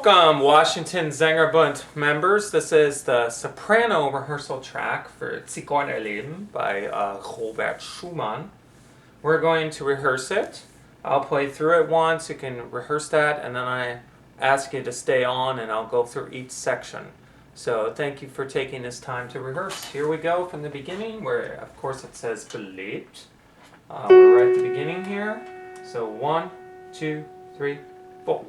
Welcome, Washington Zigeunerbund members. This is the soprano rehearsal track for Zigeunerleben by Robert Schumann. We're going to rehearse it. I'll play through it once. You can rehearse that, and then I ask you to stay on, and I'll go through each section. So thank you for taking this time to rehearse. Here we go from the beginning, where of course it says belebt. We're right at the beginning here. So 1, 2, 3, 4.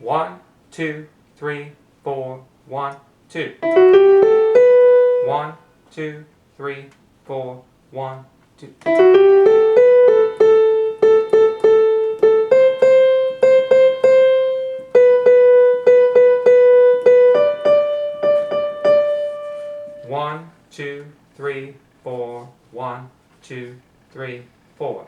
1, 2, 3, 4, 1, 2. 1, 2, 3, 4, 1, 2. 1, 2, 3, 4, 1, 2, 3, 4.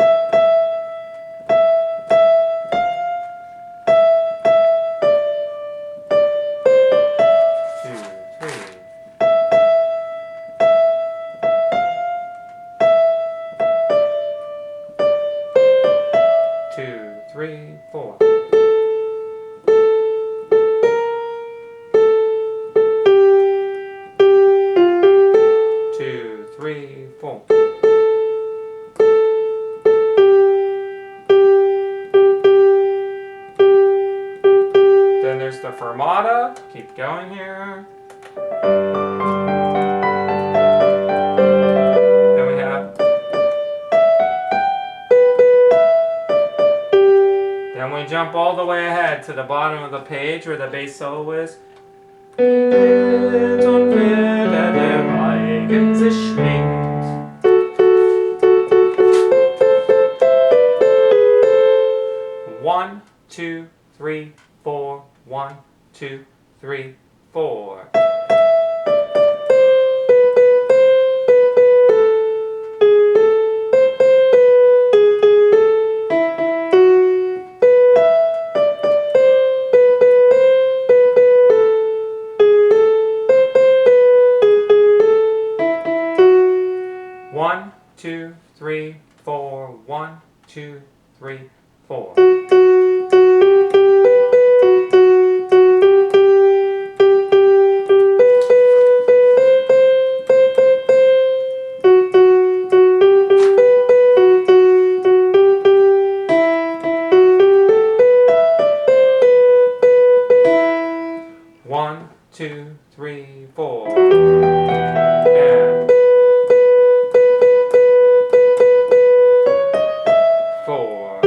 2, 3, 4. 2, 3, 4. Then there's the fermata. Keep going here. Then we have. Then we jump all the way ahead to the bottom of the page where the bass solo is. Und weder der Reigen sich schwingt. One, 2, 3, 4. 1, 2, 3, 4. 1, 2, 3, 4. 1, 2, 3, 4. 1, 2, 3, 4. And 4.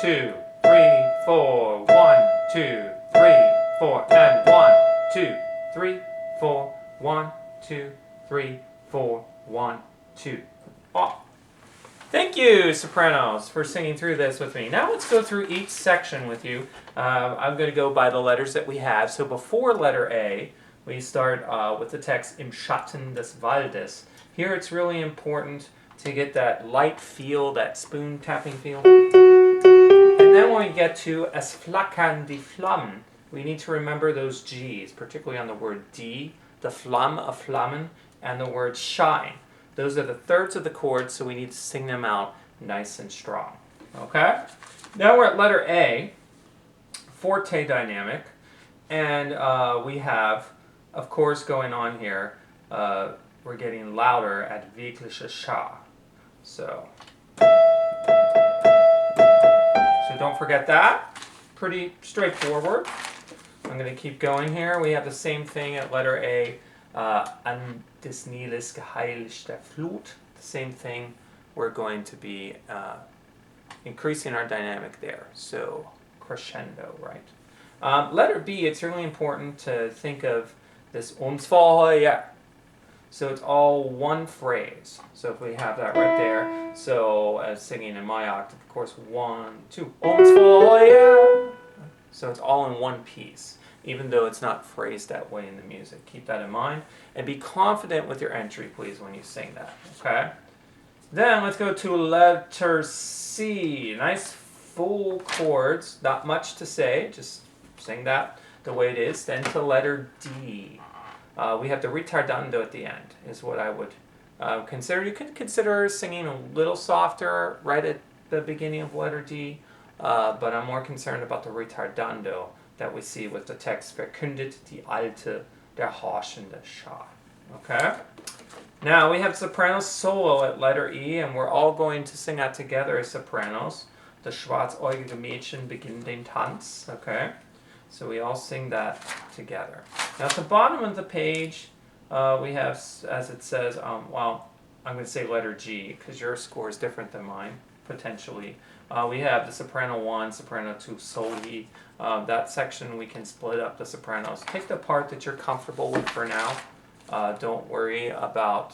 2, 3, 4. 1, 2, 3, 4. And 1, 2, 3, 4. 1, 2, 3, 4. 1, 2. Oh. Thank you, sopranos, for singing through this with me. Now let's go through each section with you. I'm going to go by the letters that we have. So before letter A, we start with the text Im Schatten des Waldes. Here it's really important to get that light feel, that spoon tapping feel. And then when we get to Es flackern die Flammen, we need to remember those G's, particularly on the word die, the Flamme of Flammen, and the word shine. Those are the thirds of the chords, so we need to sing them out nice and strong. Okay? Now we're at letter A, forte dynamic, and we have, of course, going on here, we're getting louder at wirkliche Scha. So don't forget that. Pretty straightforward. I'm going to keep going here. We have the same thing at letter A. An des Niles geheiligte Flut. The same thing. We're going to be increasing our dynamic there. So crescendo, right? Letter B, it's really important to think of this vorher. So it's all one phrase. So if we have that right there, so as singing in my octave, of course, 1, 2, vorher. So it's all in one piece, even though it's not phrased that way in the music. Keep that in mind, and be confident with your entry, please, when you sing that, okay? Then let's go to letter C. Nice full chords, not much to say, just sing that the way it is. Then to letter D. We have the ritardando at the end, is what I would consider. You could consider singing a little softer right at the beginning of letter D, but I'm more concerned about the ritardando that we see with the text, verkündet die Alte, der horchende Schar. Okay? Now we have soprano solo at letter E, and we're all going to sing that together as sopranos. Das schwarzäugige Mädchen beginnt den Tanz. Okay? So we all sing that together. Now at the bottom of the page, we have, as it says, well, I'm going to say letter G, because your score is different than mine, potentially. We have the soprano 1, soprano 2, soli. That section we can split up the sopranos. Take the part that you're comfortable with for now. Don't worry about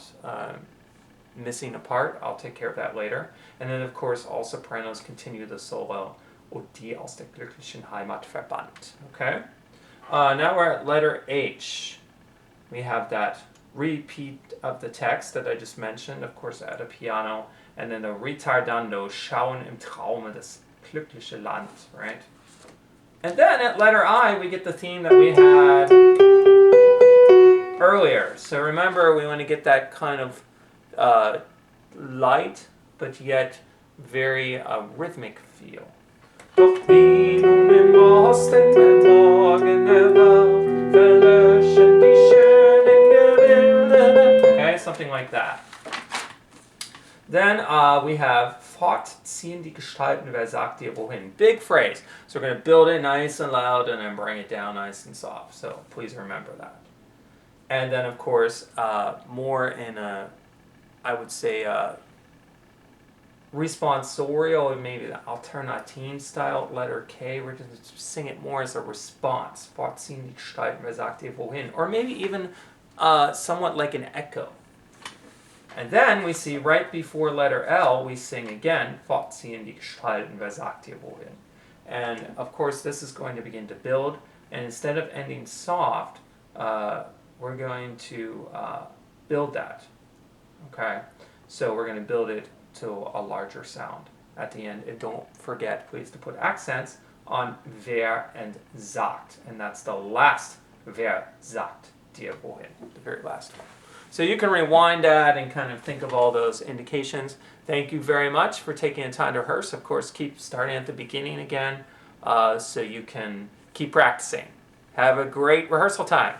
missing a part. I'll take care of that later. And then, of course, all sopranos continue the solo. Und die aus der glücklichen Heimat verbannt. Okay? Now we're at letter H. We have that repeat of the text that I just mentioned, of course, at a piano. And then the ritardando, schauen im Traume das glückliche Land, right? And then at letter I, we get the theme that we had earlier. So remember, we want to get that kind of light, but yet very rhythmic feel. Doch wie nun im Osten beim Morgen erwacht, verlöschen die schönen Gebilde. Okay, something like that. Then we have fortziehen die Gestalten, wer sagt dir wohin? Big phrase. So we're going to build it nice and loud and then bring it down nice and soft. So please remember that. And then, of course, more in a, I would say, responsorial, maybe the Alternatin style, letter K. We're going to sing it more as a response. Fortziehen die Gestalten, wer sagt dir wohin? Or maybe even somewhat like an echo. And then we see right before letter L, we sing again, fortziehen die Gestalten, wer sagt dir wohin? And of course, this is going to begin to build. And instead of ending soft, we're going to build that. Okay? So we're going to build it to a larger sound at the end. And don't forget, please, to put accents on wer and sagt. And that's the last wer sagt dir wohin, the very last one. So you can rewind that and kind of think of all those indications. Thank you very much for taking the time to rehearse. Of course, keep starting at the beginning again so you can keep practicing. Have a great rehearsal time.